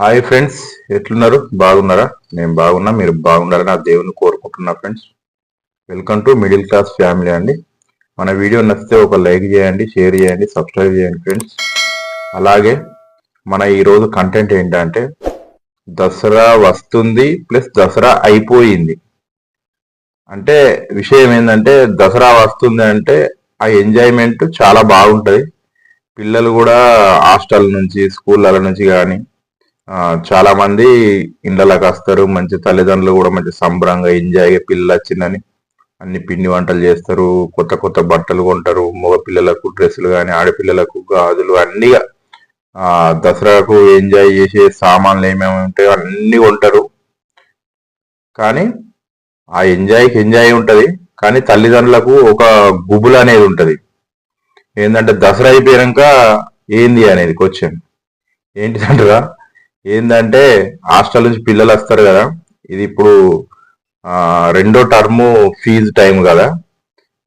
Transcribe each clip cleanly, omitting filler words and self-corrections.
Hi friends, ఎట్లున్నారు? బాగున్నారా? నేను బాగున్నా, మీరు బాగున్నారని నా దేవుని కోరుకుంటున్నా friends. Welcome to middle class family అండి. మన వీడియో నచ్చితే ఒక లైక్ చేయండి, షేర్ చేయండి, సబ్స్క్రైబ్ చేయండి ఫ్రెండ్స్. అలాగే మన ఈరోజు కంటెంట్ ఏంటంటే దసరా వస్తుంది ప్లస్ దసరా అయిపోయింది. అంటే విషయం ఏంటంటే దసరా వస్తుంది అంటే ఆ ఎంజాయ్మెంట్ చాలా బాగుంటుంది. పిల్లలు కూడా హాస్టల్ నుంచి స్కూళ్ళ నుంచి కానీ చాలా మంది ఇండ్లకి వస్తారు. మంచి తల్లిదండ్రులు కూడా మంచి సంబరంగా ఎంజాయ్గా పిల్లలు వచ్చిందని అన్ని పిండి వంటలు చేస్తారు, కొత్త కొత్త బట్టలు కొంటారు. మగ పిల్లలకు డ్రెస్సులు కానీ ఆడపిల్లలకు గాజులు అన్నిగా దసరాకు ఎంజాయ్ చేసే సామాన్లు ఏమేమి ఉంటాయో అన్ని కొంటారు. కానీ ఆ ఎంజాయ్కి ఎంజాయ్ ఉంటుంది, కానీ తల్లిదండ్రులకు ఒక గుబులు అనేది ఉంటుంది. ఏంటంటే దసరా అయిపోయాక ఏంది అనేది క్వశ్చన్ ఏంటిదంటారా? ఏంటంటే హాస్టల్ నుంచి పిల్లలు వస్తారు కదా, ఇది ఇప్పుడు రెండో టర్ము ఫీజు టైం కదా.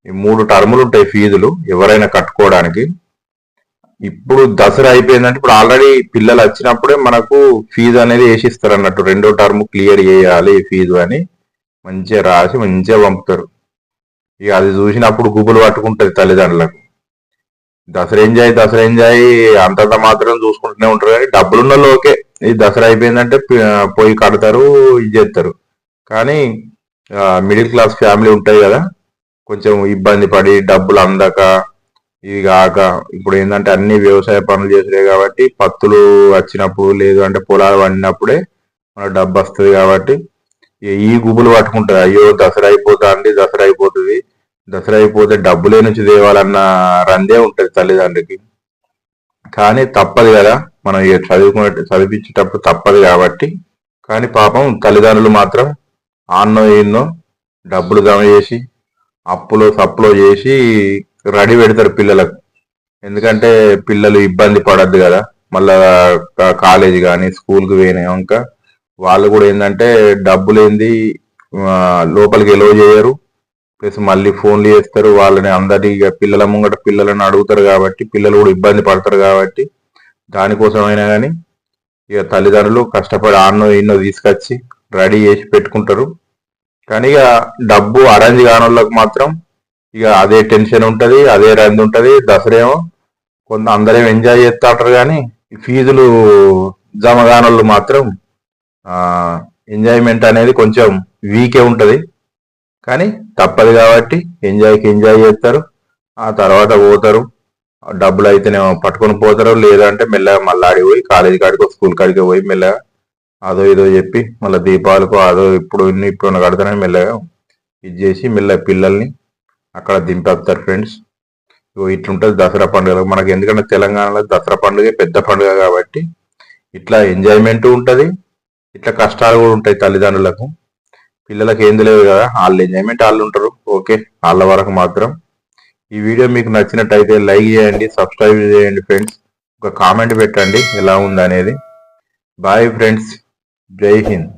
ఈ 3 టర్ములు ఉంటాయి ఫీజులు ఎవరైనా కట్టుకోవడానికి. ఇప్పుడు దసరా అయిపోయిందంటే ఇప్పుడు ఆల్రెడీ పిల్లలు వచ్చినప్పుడే మనకు ఫీజు అనేది వేసిస్తారు అన్నట్టు. రెండో టర్మ్ క్లియర్ చేయాలి ఫీజు అని మంచిగా రాసి మంచిగా పంపుతారు. ఇక అది చూసినప్పుడు గుబులు పట్టుకుంటుంది తల్లిదండ్రులకు. దసరా ఎంజాయ్ అంతంత మాత్రం చూసుకుంటూనే ఉంటారు, కానీ డబ్బులున్న వాళ్ళు ఓకే, ఈ దసరా అయిపోయిందంటే పోయి కడతారు, ఇది చేస్తారు. కానీ మిడిల్ క్లాస్ ఫ్యామిలీ ఉంటాయి కదా, కొంచెం ఇబ్బంది పడి డబ్బులు అందక ఇవి కాక ఇప్పుడు ఏంటంటే అన్ని వ్యవసాయ పనులు చేసినాయి కాబట్టి పత్తులు వచ్చినప్పుడు లేదు అంటే పొలాలు పండినప్పుడే మన డబ్బు వస్తుంది కాబట్టి ఈ గుబులు పట్టుకుంటుంది. అయ్యో దసరా అయిపోతుంది, దసరా అయిపోతుంది, దసరా అయిపోతే డబ్బులే నుంచి తేవాలన్న రందే ఉంటుంది తల్లిదండ్రికి. కానీ తప్పదు కదా, మనం చదివించేటప్పుడు తప్పదు కాబట్టి. కానీ పాపం తల్లిదండ్రులు మాత్రం ఆన్నో ఎన్నో డబ్బులు జమ చేసి అప్పులో సప్పులో చేసి రెడీ పెడతారు పిల్లలకు. ఎందుకంటే పిల్లలు ఇబ్బంది పడద్దు కదా, మళ్ళా కాలేజీ కానీ స్కూల్కి పోయినాక వాళ్ళు కూడా ఏంటంటే డబ్బులు ఏంది లోపలికి ఎలో చేయరు, ప్లస్ మళ్ళీ ఫోన్లు చేస్తారు వాళ్ళని అందరి పిల్లల ముంగట పిల్లలను అడుగుతారు కాబట్టి పిల్లలు కూడా ఇబ్బంది పడతారు కాబట్టి దానికోసమైనా కానీ ఇక తల్లిదండ్రులు కష్టపడి ఆన్నో ఇన్నో తీసుకొచ్చి రెడీ చేసి పెట్టుకుంటారు. కానీ ఇక డబ్బు అరేంజ్ కానోళ్ళకి మాత్రం ఇక అదే టెన్షన్ ఉంటుంది, అదే రంది ఉంటుంది. దసరా ఏమో కొంత అందరేమో ఎంజాయ్ చేస్తూ ఉంటారు, కానీ ఫీజులు జమ కానోళ్ళు మాత్రం ఎంజాయ్మెంట్ అనేది కొంచెం వీకే ఉంటుంది. కానీ తప్పదు కాబట్టి ఎంజాయ్కి ఎంజాయ్ చేస్తారు, ఆ తర్వాత పోతారు. డబ్బులు అయితేనేమో పట్టుకొని పోతారు, లేదంటే మెల్లగా మళ్ళీ ఆడిపోయి కాలేజీ కాడికో స్కూల్ కాడికి పోయి మెల్లగా అదో ఇదో చెప్పి మళ్ళీ దీపాలకు అదో ఇప్పుడు కడతానని మెల్లగా ఇది చేసి మెల్లగా పిల్లల్ని అక్కడ దింపేస్తారు ఫ్రెండ్స్. ఇట్లుంటుంది దసరా పండుగ మనకి. ఎందుకంటే తెలంగాణలో దసరా పండుగ పెద్ద పండుగ కాబట్టి ఇట్లా ఎంజాయ్మెంట్ ఉంటుంది, ఇట్లా కష్టాలు కూడా ఉంటాయి తల్లిదండ్రులకు. పిల్లలకి ఏం తెలియదు కదా, వాళ్ళ ఎంజాయ్మెంట్ వాళ్ళు ఉంటారు, ఓకే, వాళ్ళ వరకు మాత్రం. ఈ వీడియో మీకు నచ్చినట్టయితే లైక్ చేయండి, సబ్స్క్రైబ్ చేయండి ఫ్రెండ్స్. ఒక కామెంట్ పెట్టండి ఎలా ఉంది అనేది. బాయ్ ఫ్రెండ్స్, జై హింద్.